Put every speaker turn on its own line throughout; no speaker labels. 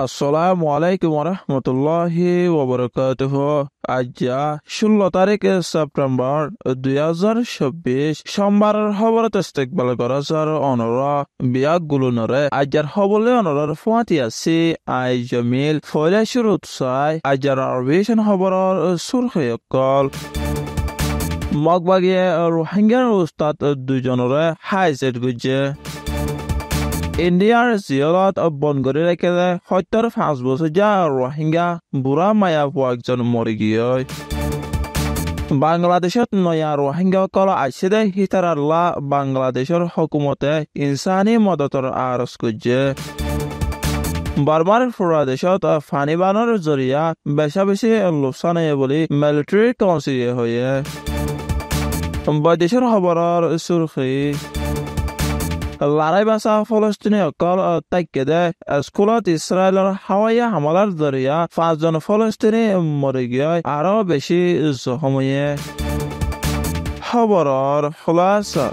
আসসালামু আলাইকুম রহমতুল্লাহি ওবরাকাতুহু। আজ 16 তারিখ সেপ্টেম্বর 2024 সোমবারের খবরত ইস্তেকবাল করার অনরা বিয়াগুলো নরে আজার হবলে অনরার ফুয়াতি আছে আই জমিল ফয়লা শুরুত সাই আজার আরবিশন খবরের সুরখয়কল মগবাগিয়ে রোহিঙ্গার উস্তাদ দুজনরে হাইজেট গুজে ইন্ডিয়ার জিয়লত বন করে রেখে 75 বছর যা রোহিঙ্গা বুড়া মায়া একজন মরে গিয়ে বাংলাদেশত নয়া রোহিঙ্গা কল আসে হিতারাল্লা বাংলাদেশের হকুমতে ইনসানি মদতর আরজ করছে বার্মার প্রদেশত ফানিবানোর জরিয়া বেশা বেশি লোকসানে বলি মিলিটারি কাউন্সিল হয়ে বৈদেশের খবরের সুরখি লড়াই বাসা ফলস্তিনি অকল তাইকেদে স্কুলত ইসরায়েলের হাওয়াইয়া হামলার জরিয়া 5জন ফলস্তিনি মরে গিয়ে আরো বেশি জখময়ে খবরের খোলাসা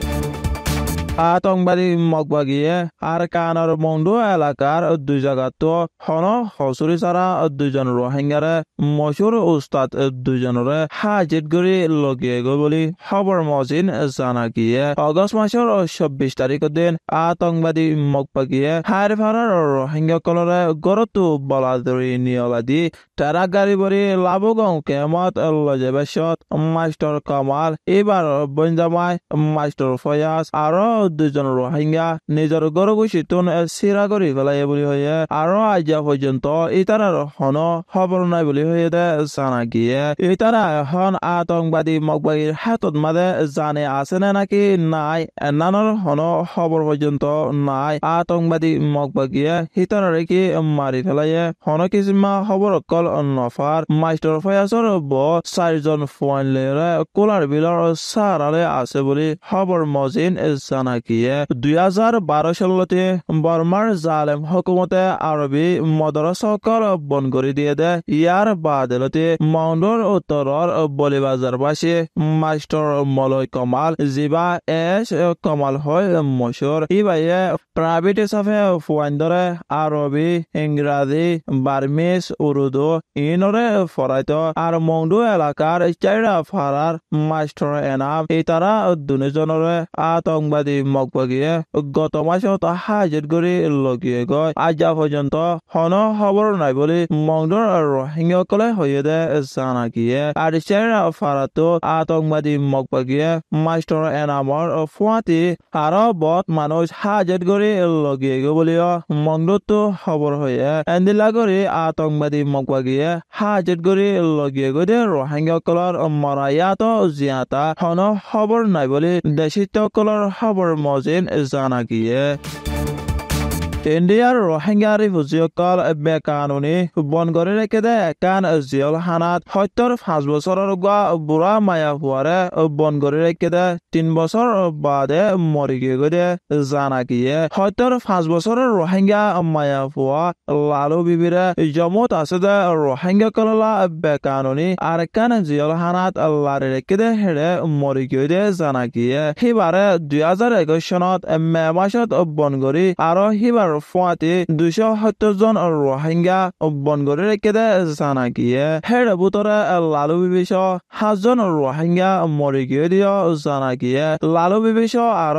আতঙ্কবাদী মগবাগিয়ে আর কানার মন্ডু এলাকার দুই জায়গাত হন হসুরি ছাড়া দুইজন রোহিঙ্গারে মশুর উস্তাদ দুইজনরে হাজির করে লगिए গো বলি খবর মজিন জানা গিয়ে অগস্ট মাসের 24 তারিখ দিন আতঙ্কবাদী মগবাগিয়ে হার ফারার রোহিঙ্গা কলরে গরতু বলাদরি নিয়লাদি তারা গাড়ি বরি লাবগং কেমত লজেবেশত মাস্টার কামাল এবার বঞ্জামাই মাস্টার ফয়াজ আরো দুজন রোহিঙ্গা নিজের গরগুশিতুন সিরা করি ফেলাই বলি হয়ে আরো আজ পর্যন্ত ইতারার হন খবর নাই বলি হয়ে দে জানা গিয়ে ইতারা এখন আতঙ্কবাদী মগবাগির হাতত মাদে জানে আছে না নাকি নাই নানার হন খবর পর্যন্ত নাই আতঙ্কবাদী মগবাগিয়ে ইতারারে কি মারি ফেলাইয়ে হন কিছুমা খবর কল নফার মাস্টার ফয়াসর 4জন ফোয়ানলেরে কোলার বিলর সারালে আছে বলি খবর মজিন জানা গিয়ে 2012 সালতে বর্মার জালেম হুকুমতে আরবি মদরসকল বন করে দিয়ে দে ইয়ার বাদলতে মাউন্ডর উত্তরর বলিবাজারবাসী মাস্টার মলয় কমাল জিবা এস কমাল হয় মশুর ইবাইয়ে প্রাইভেট হিসাবে ফুয়াইন্দরে আরবি ইংরাজি বার্মিজ উর্দু ইনরে ফরাইত আর মংডু এলাকার চাইরা ফারার মাস্টার এনাম ইতারা দুজনরে আতঙ্কবাদী মগবাগিয়ে গত মাসত হাজির করে লগিয়ে গয় আজ পর্যন্ত হন খবর নাই বলি মংডুর রোহিঙ্গাকলে হয়ে দে জানা গিয়ে আর চেরা ফারাতো আতঙ্কবাদী মগবাগিয়ে মাস্টার এনামর ফুয়াতি আরো বত মানুষ হাজির করে লগিয়ে গো বলিও মংডুতো খবর হয়ে এন্দিলা করে আতঙ্কবাদী মগবাগিয়ে হাজির করে লগিয়ে গো দে রোহিঙ্গাকলর মরাইয়াত জিয়াতা হন খবর নাই বলি দেশিত কলর খবর মজিন জানা গিয়ে ইন্ডিয়ার রোহিঙ্গা রিফিউজিসকল বেকানুনি বন করে রেখে দে কান জিয়ল হানাত 75 বছরের বুড়া মায়া হুয়ারে বন করে রেখে দে 3 বছর বাদে মরি গিয়ে দে জানা গিয়ে 75 বছরের রোহিঙ্গা মায়া হুয়া লালু বিবিরে জমত আছে দে রোহিঙ্গা কললা বেকানুনি আর কান জিয়ল হানাত লারে রেখে দে হেড়ে মরি গিয়ে দে জানা গিয়ে সিবারে 2021 সনত মে মাসত বন করি আর সিবার ফুয়াতি 270 জন রোহিঙ্গা বন করে রেখে দে জানা গিয়ে হের বুতরে লালু বিবিশ 7 জন রোহিঙ্গা মরি গিয়ে দিও জানা গিয়ে লালু বিবিশ আর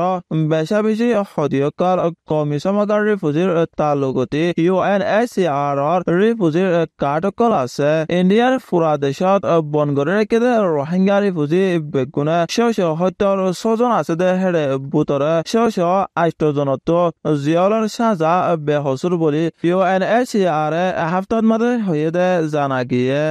বেশা বেশি সদিয়কাল কমিশনার রিফিউজির তালুকতি UNHCR রিফিউজির কার্ডকল আছে ইন্ডিয়ার পুরা দেশত বন করে রেখে দে রোহিঙ্গা রিফিউজি বেগুনে 670 জন আছে দে হেরে বুতরে 608 জনত জিয়লর সাজা বেহসুর বলি UNHCR হাফতার মাঝে হয়ে দে জানা গিয়ে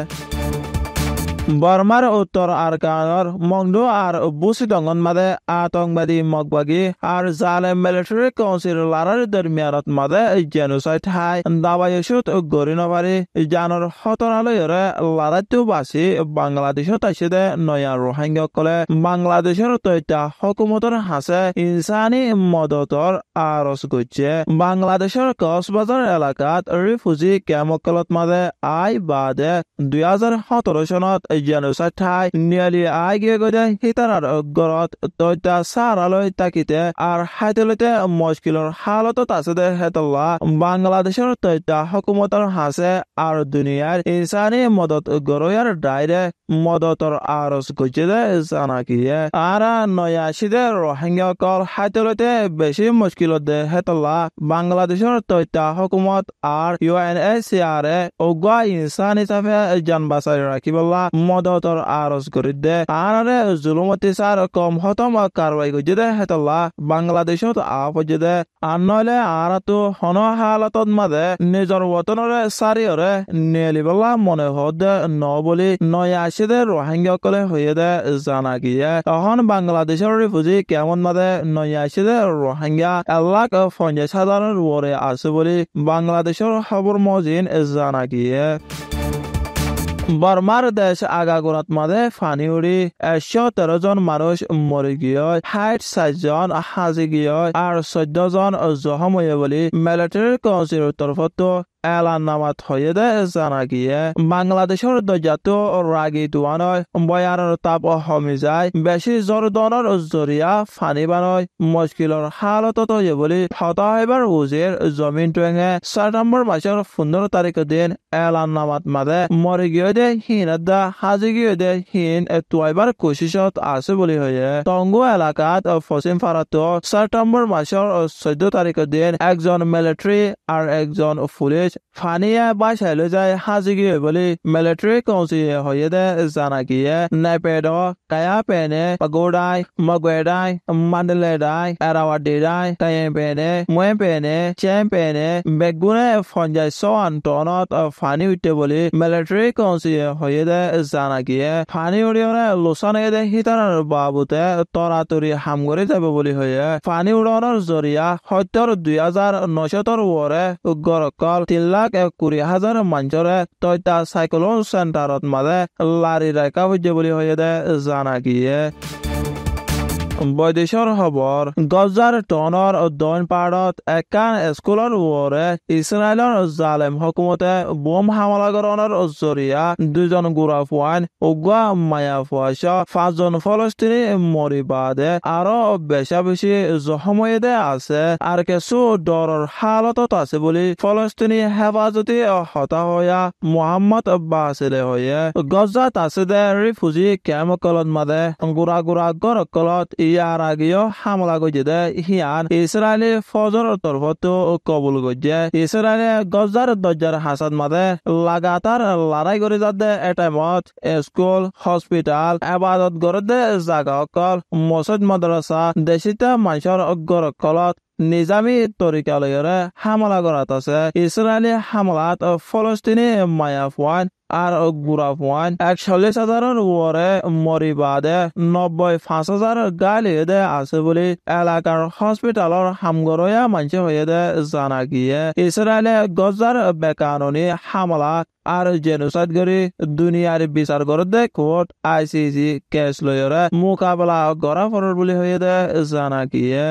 বর্মার উত্তর আরকানর মংডু আর বুসিডঙ্গন মাদে আতঙ্কবাদী মগবাগি আর জালেম মিলিটারি কাউন্সিল লারার দরমিয়ানত মাদে জেনোসাইড হাই দাবায়সুত গরিনবারি জানর হতরালয়রে লারাইতো বাসি বাংলাদেশত আসে দে নয়া রোহিঙ্গা কলে বাংলাদেশের তৈতা হকুমতর হাসে ইনসানি মদতর আরজ করছে বাংলাদেশের কক্সবাজার এলাকাত রিফিউজি ক্যাম্পকলত মাদে আই বাদে 2017 সনত genocide thai nearly aige gode hitarar gorot toita saraloi takite ar haitelete mushkilor halatot asede hetalla Bangladeshor toita hukumator hase ar duniyar insani modot goroyar daire modotor aros gojede zanakiye ara noyashide rohingya kol haitelete beshi mushkilode hetalla Bangladeshor toita hukumat ar UNHCR ogwa insani safe janbasari rakiballa modotor aros goridde arare zulumati sar kom hotom karwai gojede hetalla Bangladeshot apojede annole aratu hono halatot made nijor watanore sariore neliballa mone hode noboli noyashide rohingya kole hoyede zanagiye ahon Bangladeshor refugee kemon made noyashide rohingya allak 50,000 wore আছে বলে বাংলাদেশের খবর মজিন জানাগিয়ে বর্মার দেশ আগাগোড়াত মাঝে funny উড়ি 113 জন মানুষ মরে গিয়ে 60 জন হাজি গিয়ে আর 14 জন জখম হয়ে বলে মিলিটারি কাউন্সিলের তরফত এলান নামাত হয়ে দে জানা গিয়ে বাংলাদেশের দরজাত রাগি দুয়ানয় বয়ারের তাপ হমি যায় বেশি জরদনের জরিয়া ফানি বানয় মুশকিলর হালত হয়ে বলে হতাহবার উজির জমিন টুয়েঙে সেপ্টেম্বর মাসের 15 তারিখ দিন এলান নামাত মাদে মরে গিয়ে দে হিনদা হাজি গিয়ে দে হিন তুয়াইবার কোশিশত আছে বলে হয়ে টঙ্গু এলাকাত ফসিম ফারাত সেপ্টেম্বর মাসের 14 তারিখ দিন একজন মিলিটারি আর একজন পুলিশ ফানিয়া বাসাইলে যায় হাজি গিয়ে বলে মিলিটারি কাউন্সিল হয়ে দে জানা গিয়ে নেপেড কায়া পেনে পাগোডাই মগোডাই মান্ডলেডাই এরাওয়াডিডাই কায়ে পেনে মুয়ে পেনে চেম পেনে বেগুনে ফঞ্জাই সোয়ান টনত ফানি উঠতে বলে মিলিটারি কাউন্সিল হয়ে দে জানা গিয়ে ফানি উড়িয়নে লোসানে দে হিতার বাবুতে তরাতরি হাম করে যাবে বলে হয়ে ফানি উড়ানোর জরিয়া হত্যার 2,900 ওরে গরকল 3,20,000 মানুষরে তৈতা সাইক্লোন সেন্টারত মাঝে লারি রেখা হইছে বলে হয়ে দে জানা গিয়ে বৈদেশৰ খবৰ গজাৰ টনৰ দৈন পাৰত একান স্কুলৰ ওৰে ইছৰাইলৰ জালেম হুকুমতে বোম হামলা কৰাৰ জৰিয়া 2 জন গুৰা ফুৱান উগা মায়া ফুৱাছ 5 জন ফলস্তিনী মৰি বাদে আৰু বেছি জখম হৈ আছে আৰু কিছু ডৰৰ হালতত আছে বুলি ফলস্তিনী হেফাজতি হতা হোৱা মোহাম্মদ বাছিলে হৈ গজাত আছে দে ৰিফিউজি কেম্পকলত মাদে গুৰা গৰকলত ইয়াৰ আগেও হামলা গজে হিয়ান ইসরায়েলি ফজর তরফতো কবুল গজে ইসরায়েলি গজার দরজার হাসাদ মাদে লাগাতার লড়াই করে যাতে এটাইমত স্কুল হসপিটাল আবাদত গড়ে জাগা অকল মসজিদ মাদ্রাসা দেশিতা মানুষের গরকলত নিজামী তরিকালয়ৰে হামলা কৰাত আছে ইসরায়েলি হামলাত ফলস্তিনী মায়া ফুৱান আর গুড়া ফুৱান 41,000 ওরে মরি বাদে 95,000 গালি দে আছে বলে এলাকার হসপিটালৰ হামগরয়া মানুষ হয়ে দে জানা গিয়ে ইসরায়েলে গজার বেকাননি হামলা আর জেনোসাইড গরি দুনিয়ার বিচার করতে কোর্ট ICC কেস লয়রে মোকাবেলা করা ফরর বলে হয়ে দে জানা গিয়ে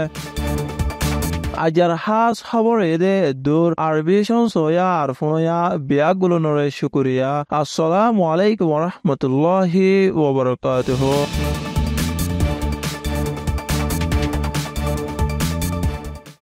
আজার হাস খবর এদে দূর আরবি সয়া আর ফোনয়া বিয়াগুলো নরে শুকুরিয়া আসসালামু আলাইকুম ওয়া রাহমাতুল্লাহি ওয়া বারাকাতুহু